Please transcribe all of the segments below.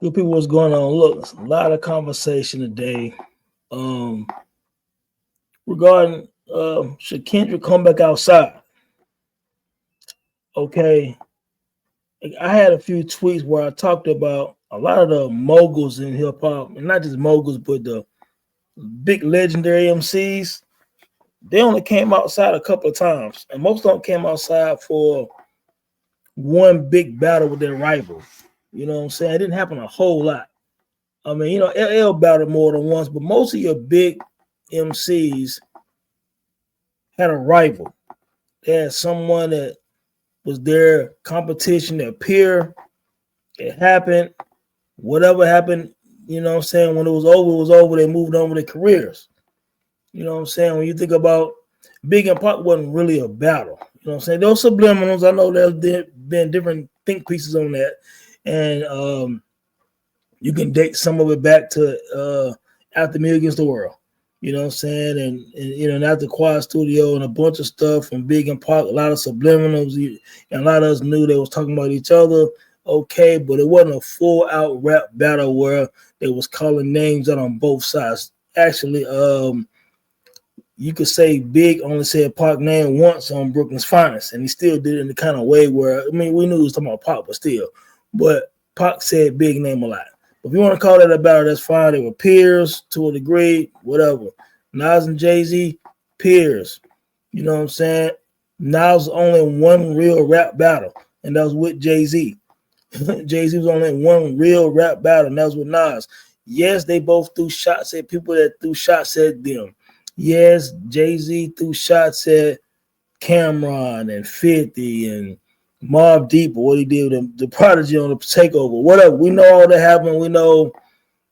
Good people, what's going on? Look, a lot of conversation today regarding should Kendrick come back outside? Okay, I had a few tweets where I talked about a lot of the moguls in hip hop, and not just moguls, but the big legendary MCs. They only came outside a couple of times, and most of them came outside for one big battle with their rival. You know what I'm saying? It didn't happen a whole lot. I mean, LL battled more than once, but most of your big MCs had a rival. They had someone that was their competition, their peer. It happened. Whatever happened, you know what I'm saying? When it was over, it was over. They moved on with their careers. You know what I'm saying? When you think about Big and Pop, wasn't really a battle. You know what I'm saying? Those subliminals, I know there's been different think pieces on that. And you can date some of it back to After Me Against the World. You know what I'm saying? And after Quad Studio and a bunch of stuff from Big and Pac, a lot of subliminals, and a lot of us knew they was talking about each other. Okay, but it wasn't a full out rap battle where they was calling names out on both sides. Actually, you could say Big only said Pac name once on Brooklyn's Finest, and he still did it in the kind of way where, I mean, we knew he was talking about Pac, but still. But Pac said Big name a lot. If you want to call that a battle, that's fine. They were peers to a degree, whatever. Nas and Jay-Z, peers. You know what I'm saying? Nas was only in one real rap battle, and that was with Jay-Z. Jay-Z was only in one real rap battle, and that was with Nas. Yes, they both threw shots at people that threw shots at them. Yes, Jay-Z threw shots at Cameron and 50 and Mobb Deep, or what he did with the Prodigy on the takeover, whatever. We know all that happened. We know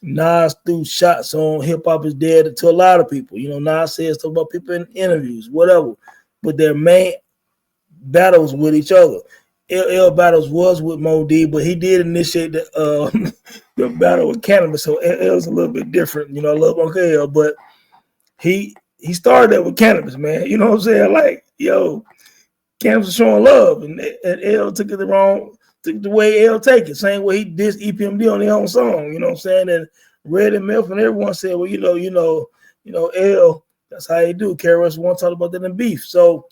Nas threw shots on Hip Hop Is Dead to a lot of people. You know, Nas says stuff about people in interviews, whatever. But their main battles with each other. LL battles was with Mo D, but he did initiate the the battle with Cannabis. So LL's a little bit different. You know, I love Uncle L, but he started that with Cannabis, man. You know what I'm saying? Like, yo, Cannabis was showing love, and L took it the way L take it. Same way he dissed EPMD on their own song. You know what I'm saying? And Red and Milf and everyone said, well, L, that's how he do. KRS One talked about that in Beef. So,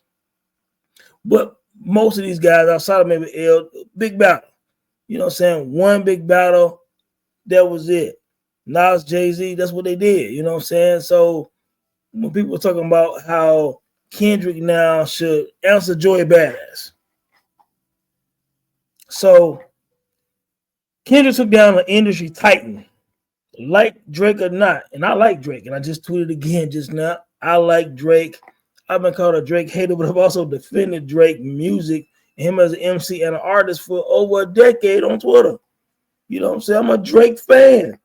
but most of these guys outside of maybe L, big battle. You know what I'm saying? One big battle, that was it. Nas, Jay-Z, that's what they did. You know what I'm saying? So when people are talking about how Kendrick now should answer Joey Badass. So Kendrick took down an industry titan, like Drake or not. And I like Drake, and I just tweeted again just now. I like Drake. I've been called a Drake hater, but I've also defended Drake music, him as an MC and an artist for over a decade on Twitter. You know what I'm saying? I'm a Drake fan.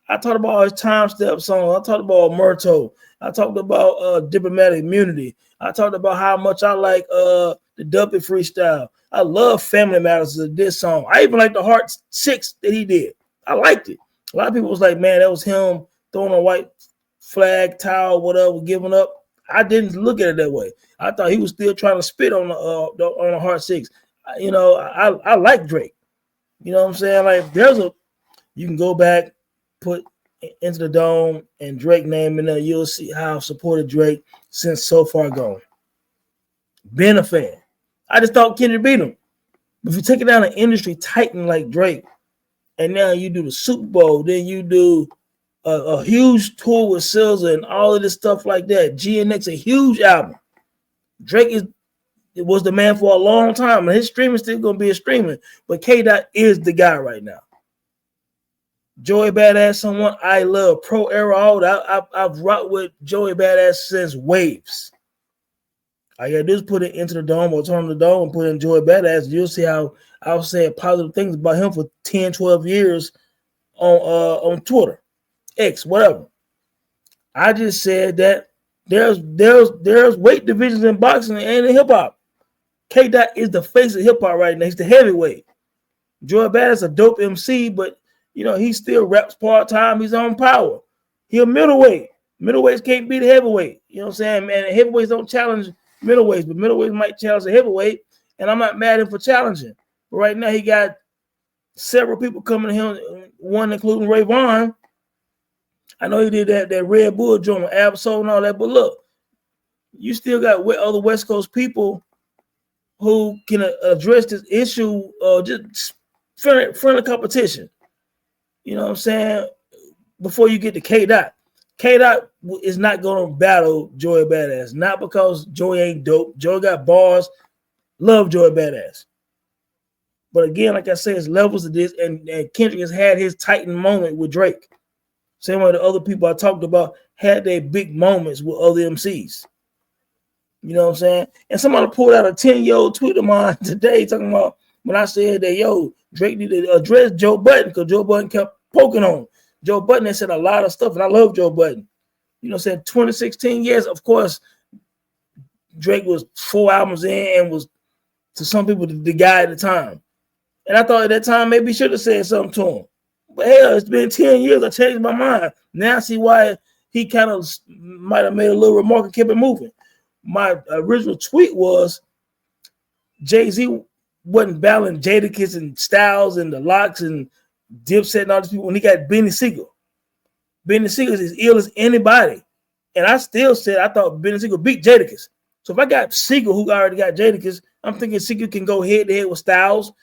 I talked about his time step song. I talked about Murto. I talked about Diplomatic Immunity. I talked about how much I like the Duppy freestyle. I love Family Matters of this song. I even like the Heart 6 that he did. I liked it. A lot of people was like, man, that was him throwing a white flag, towel, whatever, giving up. I didn't look at it that way. I thought he was still trying to spit on the Heart 6. You know, I like Drake. You know what I'm saying? Like, you can go back, put Into the Dome and Drake name in there, you'll see how I've supported Drake since So Far Gone. Been a fan. I just thought Kendrick beat him. If you take it down an industry titan like Drake, and now you do the Super Bowl, then you do a huge tour with SZA and all of this stuff like that. GNX, a huge album. Drake was the man for a long time, and his streaming still going to be a streaming. But KDOT is the guy right now. Joey Badass, someone I love. Pro era, all that. I've rocked with Joey Badass since Waves. All you gotta do is put it Into the Dome or Turn the Dome and put in Joey Badass. You'll see how I was saying positive things about him for 10, 12 years on Twitter, X, whatever. I just said that there's weight divisions in boxing and in hip hop. K-Dot is the face of hip hop right now. He's the heavyweight. Joey Badass is a dope MC, but you know, he still raps part-time. He's on power. He a middleweight. Middleweights can't beat a heavyweight. You know what I'm saying, man? Heavyweights don't challenge middleweights, but middleweights might challenge a heavyweight, and I'm not mad at him for challenging. But right now, he got Several people coming to him, one including Ray Vaughn. I know he did that Red Bull joint with Absol and all that, but look, you still got other West Coast people who can address this issue, just friendly competition. You know what I'm saying? Before you get to KDOT. KDOT is not going to battle Joey Badass. Not because Joey ain't dope. Joey got bars. Love Joey Badass. But again, like I said, it's levels of this. And Kendrick has had his Titan moment with Drake. Same way the other people I talked about had their big moments with other MCs. You know what I'm saying? And somebody pulled out a 10-year-old tweet of mine today talking about when I said that, yo, Drake needed to address Joe Budden because Joe Budden kept poking on him. Joe Budden has said a lot of stuff, and I love Joe Budden. You know what I'm saying? 2016, yes, of course, Drake was 4 albums in and was, to some people, the guy at the time. And I thought at that time maybe he should have said something to him. But hell, it's been 10 years. I changed my mind. Now I see why he kind of might have made a little remark and kept it moving. My original tweet was Jay-Z wasn't battling Jadakiss and Styles and the Locks and Dipset and all these people when he got Benny Siegel. Benny Siegel is as ill as anybody. And I still said I thought Benny Siegel beat Jadakiss. So if I got Siegel, who already got Jadakiss, I'm thinking Siegel can go head-to-head with Styles,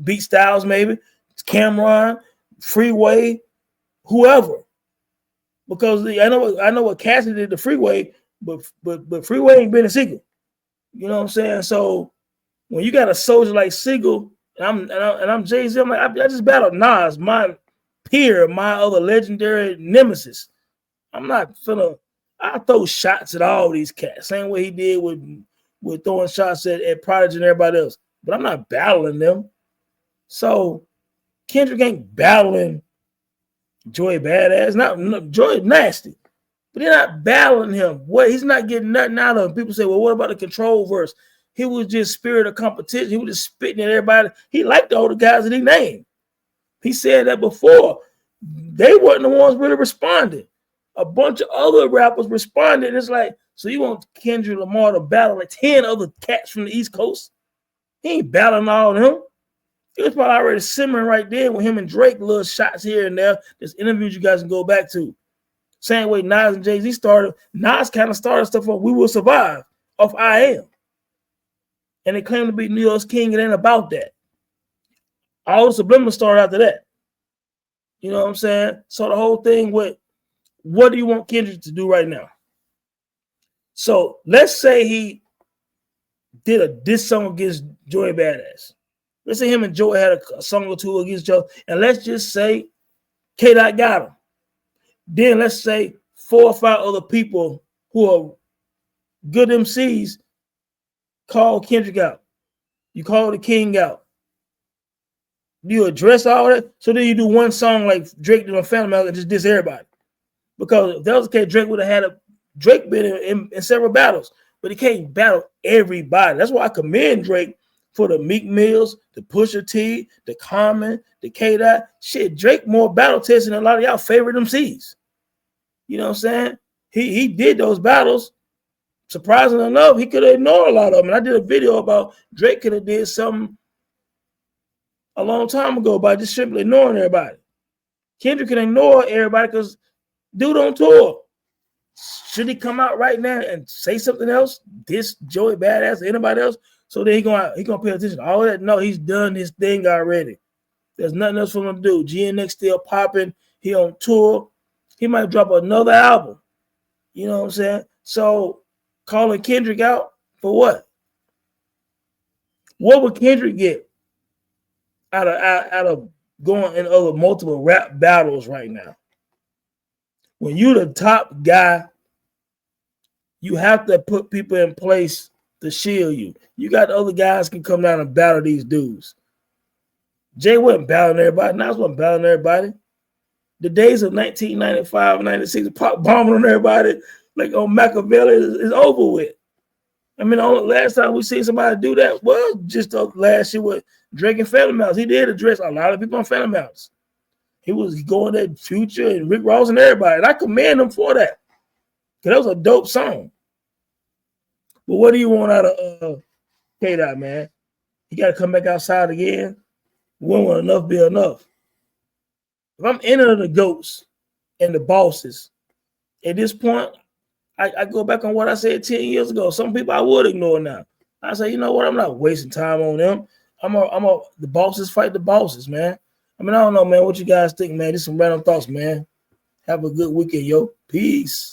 beat Styles maybe, Cameron, Freeway, whoever. Because I know what Cassidy did to Freeway, but Freeway ain't Benny Siegel. You know what I'm saying? So when you got a soldier like Siegel, and I'm Jay-Z, I'm like, I just battled Nas, my peer, my other legendary nemesis. I'm not finna. I throw shots at all these cats, same way he did with throwing shots at Prodigy and everybody else. But I'm not battling them. So Kendrick ain't battling Joey Badass. Not Joey nasty, but they're not battling him. What he's not getting nothing out of him. People say, well, what about the Control verse? He was just spirit of competition. He was just spitting at everybody. He liked all the guys that he named. He said that before. They weren't the ones really responding. A bunch of other rappers responded. It's like, so you want Kendrick Lamar to battle like 10 other cats from the East Coast? He ain't battling all of them. It was probably already simmering right there with him and Drake, little shots here and there. There's interviews you guys can go back to. Same way Nas and Jay-Z started. Nas kind of started stuff off We Will Survive off I Am. And they claim to be New York's king. It ain't about that. All the subliminal started after that. You know what I'm saying? So the whole thing with what do you want Kendrick to do right now? So let's say he did a diss song against Joey Badass. Let's say him and Joey had a song or two against Joe, and let's just say KDOT got him. Then let's say 4 or 5 other people who are good MCs call Kendrick out. You call the king out. Do you address all that? So then you do one song like Drake did on Phantom Hour and just diss everybody. Because if that was the case, Drake would have had Drake been in several battles, but he can't battle everybody. That's why I commend Drake for the Meek Mills, the Pusha T, the Common, the KDOT. Shit, Drake more battle testing than a lot of y'all favorite MCs. You know what I'm saying? He did those battles. Surprisingly enough, he could have ignored a lot of them. And I did a video about Drake could have did something a long time ago by just simply ignoring everybody. Kendrick can ignore everybody because dude on tour. Should he come out right now and say something else? This Joey Badass or anybody else? So then he gonna pay attention to all that? No, he's done his thing already. There's nothing else for him to do. GNX still popping. He on tour. He might drop another album. You know what I'm saying? So calling Kendrick out for what? What would Kendrick get out of going in other multiple rap battles right now? When you're the top guy, you have to put people in place to shield you. You got other guys can come down and battle these dudes. Jay wasn't battling everybody. Nas wasn't battling everybody. The days of 1995, 96, pop bombing on everybody like on Machiavelli is over with. I mean, the only last time we see somebody do that was just last year with Drake and Phantom House. He did address a lot of people on Phantom House. He was going at Future and Rick Ross and everybody. And I commend him for that. Because that was a dope song. But what do you want out of KDOT, man? He got to come back outside again. When will enough be enough? If I'm entering the goats and the bosses, at this point, I go back on what I said 10 years ago. Some people I would ignore now. I say, you know what? I'm not wasting time on them. The bosses fight the bosses, man. I mean, I don't know, man. What you guys think, man? Just some random thoughts, man. Have a good weekend, yo. Peace.